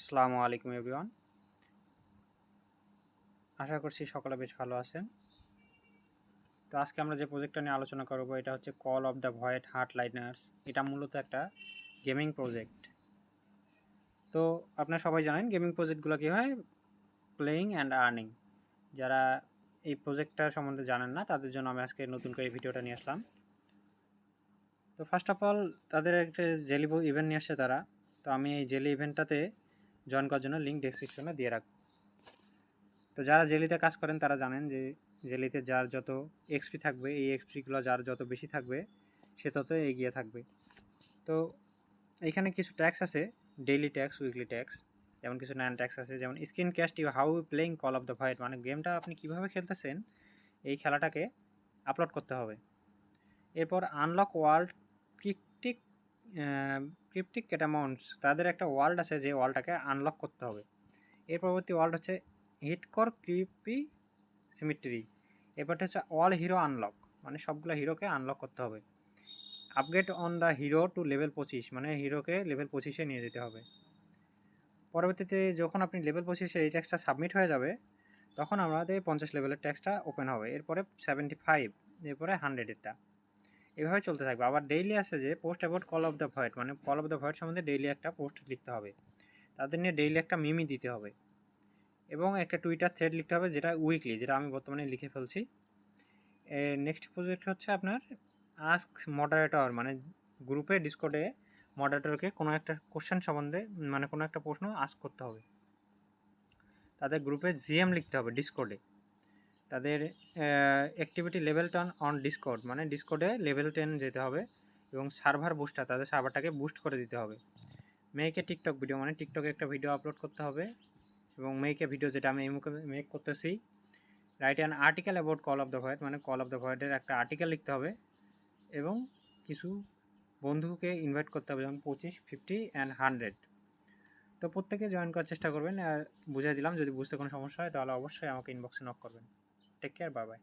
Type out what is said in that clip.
আসসালামু আলাইকুম এভরিওয়ান। আশা করছি সকলে বেশ ভালো আছেন। তো আজকে আমরা যে প্রজেক্টটা নিয়ে আলোচনা করব এটা হচ্ছে কল অফ দ্য ভয়েড হার্টলাইনার্স। এটা মূলত একটা গেমিং প্রজেক্ট। তো আপনারা সবাই জানেন গেমিং প্রজেক্টগুলো কী হয়, প্লেয়িং অ্যান্ড আর্নিং। যারা এই প্রজেক্টটা সম্বন্ধে জানেন না তাদের জন্য আমি আজকে নতুন করে ভিডিওটা নিয়ে আসলাম। তো ফার্স্ট অফ অল তাদের একটা জেলি ইভেন্ট নিয়ে আসছে তারা। তো আমি এই জেলি ইভেন্টটাতে জয়েন করার জন্য লিঙ্ক ডেসক্রিপশনে দিয়ে রাখবো। তো যারা জেলিতে কাজ করেন তারা জানেন যে জেলিতে যার যত এক্সপি থাকবে, এই এক্সপিগুলো যার যত বেশি থাকবে সে তত এগিয়ে থাকবে। তো এইখানে কিছু ট্যাক্স আছে, ডেইলি ট্যাক্স, উইকলি ট্যাক্স, যেমন কিছু নান ট্যাক্স আছে, যেমন screen cast you how playing Call of the Void, মানে গেমটা আপনি কীভাবে খেলতেছেন এই খেলাটাকে আপলোড করতে হবে। এরপর আনলক ওয়ার্ল্ড ক্রিপ্টিক ক্রিপ্টিক ক্যাটামাউন্টস, তাদের একটা ওয়ার্ল্ড আছে যে ওয়ার্ল্ডটাকে আনলক করতে হবে। এর পরবর্তী ওয়ার্ল্ড হচ্ছে হিটকর ক্রিপি সিমিট্রি। এরপরটা হচ্ছে অল হিরো আনলক, মানে সবগুলো হিরোকে আনলক করতে হবে। Upgrade on the hero to level 25, মানে হিরোকে লেভেল 25-এ নিয়ে যেতে হবে। পরবর্তীতে যখন আপনি লেভেল 25-এ এই ট্যাক্সটা সাবমিট হয়ে যাবে তখন আমাদের 50 লেভেলের ট্যাক্সটা ওপেন হবে, এরপরে 75, এরপরে 100-এরটা, এভাবে চলতে থাকবে। আবার ডেইলি আছে যে post about call of the Void, মানে কল অফ দ্য ভয়েড সম্বন্ধে ডেইলি একটা পোস্ট লিখতে হবে, তাদের নিয়ে ডেইলি একটা মিমি দিতে হবে, এবং একটা টুইটার থ্রেড লিখতে হবে যেটা উইকলি, যেটা আমি বর্তমানে লিখে ফেলছি। নেক্সট প্রজেক্ট হচ্ছে আপনার আস্ক মডারেটর, মানে গ্রুপে ডিসকর্ডে মডারেটরকে কোনো একটা কোশ্চেন সম্বন্ধে, মানে কোনো একটা প্রশ্ন আস্ক করতে হবে। তাদের গ্রুপে জিএম লিখতে হবে ডিসকর্ডে। তাদের অ্যাক্টিভিটি লেভেল 10 অন ডিসকর্ড, মানে ডিসকর্ডে লেভেল 10 যেতে হবে, এবং সার্ভার বুস্টার, তাদের সার্ভারটাকে বুস্ট করে দিতে হবে। মেয়েকে টিকটক ভিডিও, মানে টিকটকে একটা ভিডিও আপলোড করতে হবে, এবং মেয়েকে ভিডিও যেটা আমি এই মুখে মেক করতেছি। Write an article about call of the Void, মানে কল অফ দ্য ভয়েডের একটা আর্টিকেল লিখতে হবে, এবং কিছু বন্ধুকে ইনভাইট করতে হবে, যেমন 25, 50 অ্যান্ড 100। তো প্রত্যেকে জয়েন করার চেষ্টা করবেন। আর বুঝিয়ে দিলাম, যদি বুঝতে কোনো সমস্যা হয় তাহলে অবশ্যই আমাকে ইনবক্সে নক করবেন। Take care, bye by.